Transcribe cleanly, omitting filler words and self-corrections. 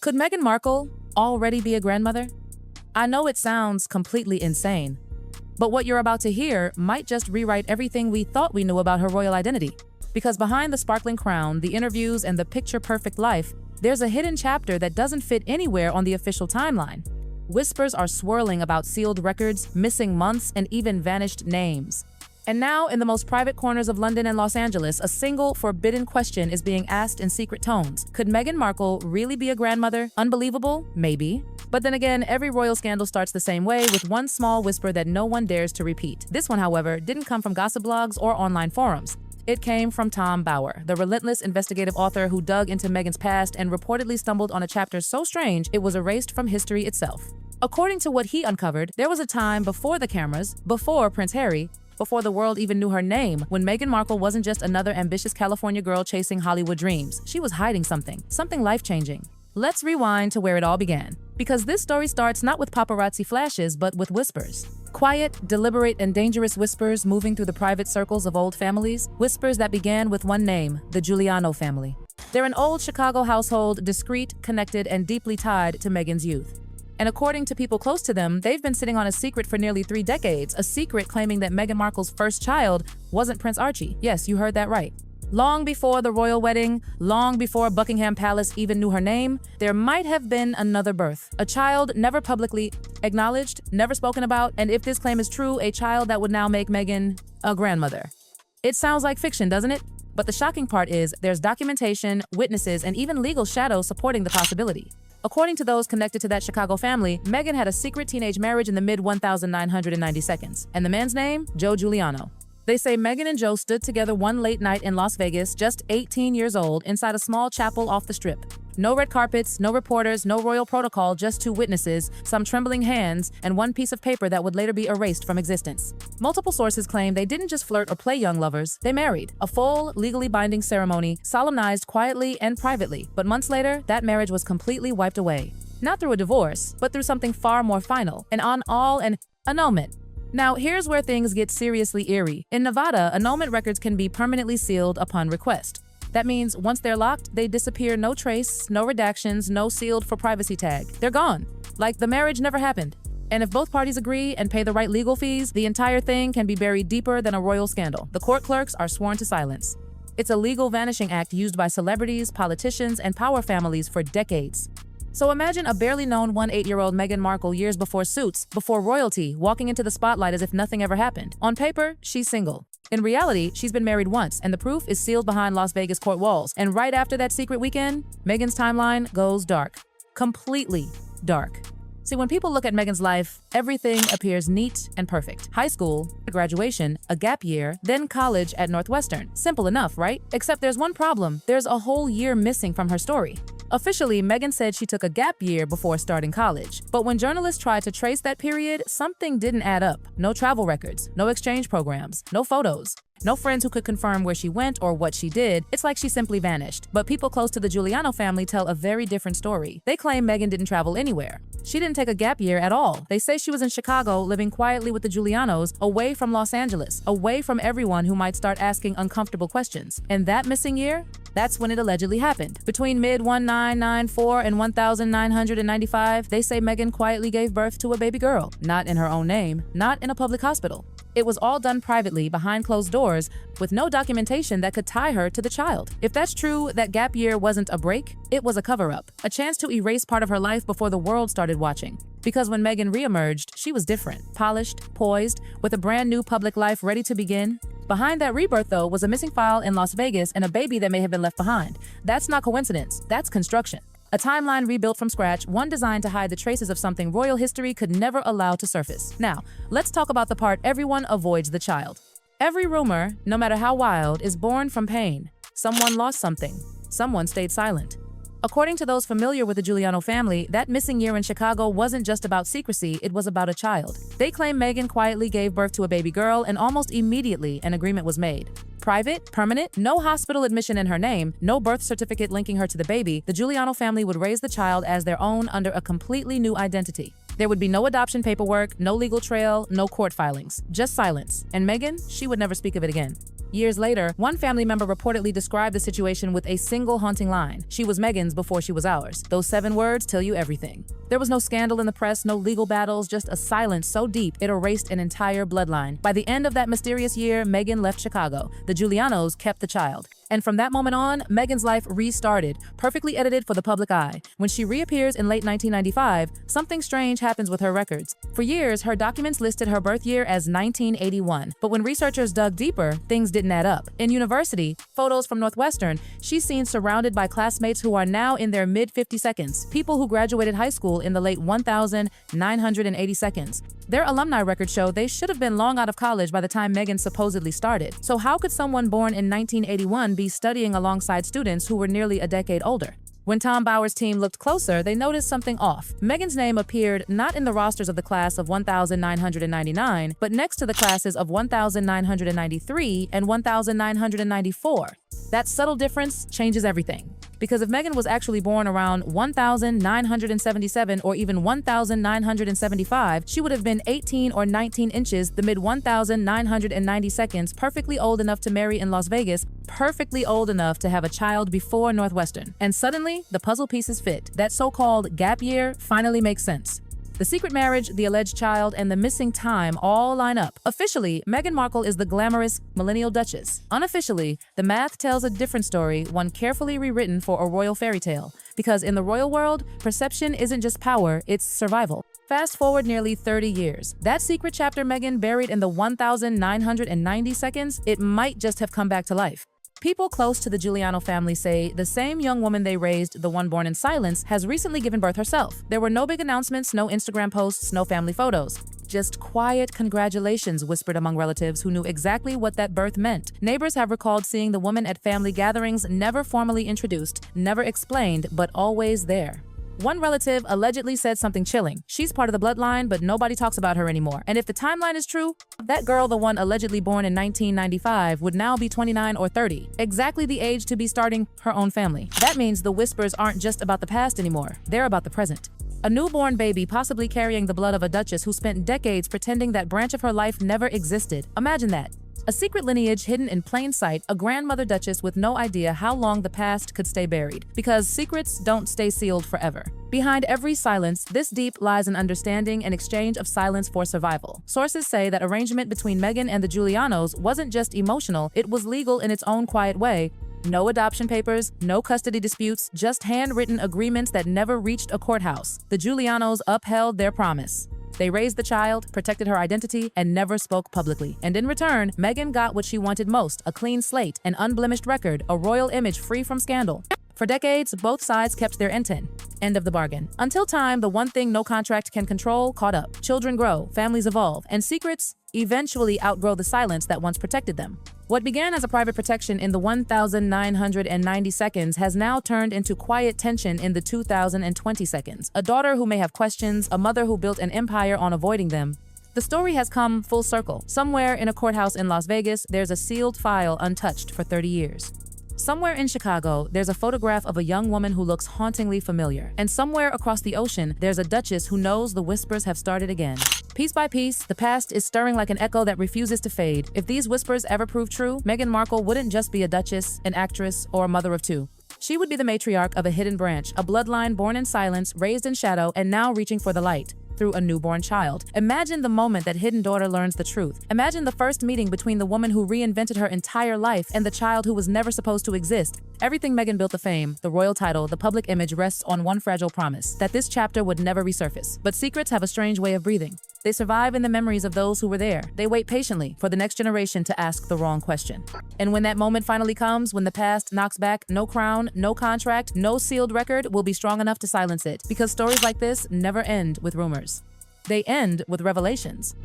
Could Meghan Markle already be a grandmother? I know it sounds completely insane, but what you're about to hear might just rewrite everything we thought we knew about her royal identity. Because behind the sparkling crown, the interviews, and the picture-perfect life, there's a hidden chapter that doesn't fit anywhere on the official timeline. Whispers are swirling about sealed records, missing months, and even vanished names. And now, in the most private corners of London and Los Angeles, a single forbidden question is being asked in secret tones. Could Meghan Markle really be a grandmother? Unbelievable? Maybe. But then again, every royal scandal starts the same way, with one small whisper that no one dares to repeat. This one, however, didn't come from gossip blogs or online forums. It came from Tom Bower, the relentless investigative author who dug into Meghan's past and reportedly stumbled on a chapter so strange it was erased from history itself. According to what he uncovered, there was a time before the cameras, before Prince Harry, before the world even knew her name, when Meghan Markle wasn't just another ambitious California girl chasing Hollywood dreams. She was hiding something life-changing. Let's rewind to where it all began. Because this story starts not with paparazzi flashes, but with whispers. Quiet, deliberate, and dangerous whispers moving through the private circles of old families. Whispers that began with one name, the Giuliano family. They're an old Chicago household, discreet, connected, and deeply tied to Meghan's youth. And according to people close to them, they've been sitting on a secret for nearly 3 decades, a secret claiming that Meghan Markle's first child wasn't Prince Archie. Yes, you heard that right. Long before the royal wedding, long before Buckingham Palace even knew her name, there might have been another birth. A child never publicly acknowledged, never spoken about, and if this claim is true, a child that would now make Meghan a grandmother. It sounds like fiction, doesn't it? But the shocking part is there's documentation, witnesses, and even legal shadows supporting the possibility. According to those connected to that Chicago family, Meghan had a secret teenage marriage in the mid-1990s, and the man's name? Joe Giuliano. They say Meghan and Joe stood together one late night in Las Vegas, just 18 years old, inside a small chapel off the Strip. No red carpets, no reporters, no royal protocol, just 2 witnesses, some trembling hands, and one piece of paper that would later be erased from existence. Multiple sources claim they didn't just flirt or play young lovers, they married. A full, legally binding ceremony, solemnized quietly and privately. But months later, that marriage was completely wiped away. Not through a divorce, but through something far more final, an annulment. Now, here's where things get seriously eerie. In Nevada, annulment records can be permanently sealed upon request. That means once they're locked, they disappear, no trace, no redactions, no sealed for privacy tag. They're gone. Like the marriage never happened. And if both parties agree and pay the right legal fees, the entire thing can be buried deeper than a royal scandal. The court clerks are sworn to silence. It's a legal vanishing act used by celebrities, politicians, and power families for decades. So imagine a barely known 18-year-old Meghan Markle years before Suits, before royalty, walking into the spotlight as if nothing ever happened. On paper, she's single. In reality, she's been married once, and the proof is sealed behind Las Vegas court walls. And right after that secret weekend, Meghan's timeline goes dark. Completely dark. See, when people look at Meghan's life, everything appears neat and perfect. High school, graduation, a gap year, then college at Northwestern. Simple enough, right? Except there's one problem. There's a whole year missing from her story. Officially, Meghan said she took a gap year before starting college. But when journalists tried to trace that period, something didn't add up. No travel records, no exchange programs, no photos. No friends who could confirm where she went or what she did. It's like she simply vanished. But people close to the Giuliano family tell a very different story. They claim Meghan didn't travel anywhere. She didn't take a gap year at all. They say she was in Chicago, living quietly with the Giulianos, away from Los Angeles, away from everyone who might start asking uncomfortable questions. And that missing year? That's when it allegedly happened. Between mid-1994 and 1995, they say Meghan quietly gave birth to a baby girl. Not in her own name, not in a public hospital. It was all done privately, behind closed doors, with no documentation that could tie her to the child. If that's true, that gap year wasn't a break, it was a cover-up. A chance to erase part of her life before the world started watching. Because when Meghan re-emerged, she was different, polished, poised, with a brand new public life ready to begin. Behind that rebirth, though, was a missing file in Las Vegas and a baby that may have been left behind. That's not coincidence, that's construction. A timeline rebuilt from scratch, one designed to hide the traces of something royal history could never allow to surface. Now, let's talk about the part everyone avoids: the child. Every rumor, no matter how wild, is born from pain. Someone lost something. Someone stayed silent. According to those familiar with the Giuliano family, that missing year in Chicago wasn't just about secrecy, it was about a child. They claim Meghan quietly gave birth to a baby girl, and almost immediately an agreement was made. Private, permanent, no hospital admission in her name, no birth certificate linking her to the baby, the Giuliano family would raise the child as their own under a completely new identity. There would be no adoption paperwork, no legal trail, no court filings, just silence. And Meghan, she would never speak of it again. Years later, one family member reportedly described the situation with a single haunting line: "She was Meghan's before she was ours." Those 7 words tell you everything. There was no scandal in the press, no legal battles, just a silence so deep it erased an entire bloodline. By the end of that mysterious year, Meghan left Chicago. The Giulianos kept the child. And from that moment on, Meghan's life restarted, perfectly edited for the public eye. When she reappears in late 1995, something strange happens with her records. For years, her documents listed her birth year as 1981. But when researchers dug deeper, things didn't add up. In university, photos from Northwestern, she's seen surrounded by classmates who are now in their mid-52nds, people who graduated high school in the late 1982nds. Their alumni records show they should have been long out of college by the time Meghan supposedly started. So how could someone born in 1981 be studying alongside students who were nearly a decade older? When Tom Bauer's team looked closer, they noticed something off. Meghan's name appeared not in the rosters of the class of 1999, but next to the classes of 1993 and 1994. That subtle difference changes everything. Because if Meghan was actually born around 1977 or even 1975, she would have been 18 or 19 inches, the mid-1992nds, perfectly old enough to marry in Las Vegas, perfectly old enough to have a child before Northwestern. And suddenly, the puzzle pieces fit. That so-called gap year finally makes sense. The secret marriage, the alleged child, and the missing time all line up. Officially, Meghan Markle is the glamorous millennial duchess. Unofficially, the math tells a different story, one carefully rewritten for a royal fairy tale. Because in the royal world, perception isn't just power, it's survival. Fast forward nearly 30 years. That secret chapter Meghan buried in the 1992nds, it might just have come back to life. People close to the Giuliano family say the same young woman they raised, the one born in silence, has recently given birth herself. There were no big announcements, no Instagram posts, no family photos. Just quiet congratulations whispered among relatives who knew exactly what that birth meant. Neighbors have recalled seeing the woman at family gatherings, never formally introduced, never explained, but always there. One relative allegedly said something chilling. She's part of the bloodline, but nobody talks about her anymore. And if the timeline is true, that girl, the one allegedly born in 1995, would now be 29 or 30, exactly the age to be starting her own family. That means the whispers aren't just about the past anymore. They're about the present. A newborn baby possibly carrying the blood of a duchess who spent decades pretending that branch of her life never existed. Imagine that. A secret lineage hidden in plain sight, a grandmother duchess with no idea how long the past could stay buried. Because secrets don't stay sealed forever. Behind every silence, this deep lies an understanding and exchange of silence for survival. Sources say that arrangement between Meghan and the Giulianos wasn't just emotional, it was legal in its own quiet way. No adoption papers, no custody disputes, just handwritten agreements that never reached a courthouse. The Giulianos upheld their promise. They raised the child, protected her identity, and never spoke publicly. And in return, Meghan got what she wanted most: a clean slate, an unblemished record, a royal image free from scandal. For decades, both sides kept their intent. End of the bargain. Until time, the one thing no contract can control, caught up. Children grow, families evolve, and secrets eventually outgrow the silence that once protected them. What began as a private protection in the 1992nds has now turned into quiet tension in the 2020s. A daughter who may have questions, a mother who built an empire on avoiding them. The story has come full circle. Somewhere in a courthouse in Las Vegas, there's a sealed file untouched for 30 years. Somewhere in Chicago, there's a photograph of a young woman who looks hauntingly familiar. And somewhere across the ocean, there's a duchess who knows the whispers have started again. Piece by piece, the past is stirring like an echo that refuses to fade. If these whispers ever prove true, Meghan Markle wouldn't just be a duchess, an actress, or a mother of two. She would be the matriarch of a hidden branch, a bloodline born in silence, raised in shadow, and now reaching for the light through a newborn child. Imagine the moment that hidden daughter learns the truth. Imagine the first meeting between the woman who reinvented her entire life and the child who was never supposed to exist. Everything Meghan built, the fame, the royal title, the public image, rests on one fragile promise: that this chapter would never resurface. But secrets have a strange way of breathing. They survive in the memories of those who were there. They wait patiently for the next generation to ask the wrong question. And when that moment finally comes, when the past knocks back, no crown, no contract, no sealed record will be strong enough to silence it. Because stories like this never end with rumors. They end with revelations.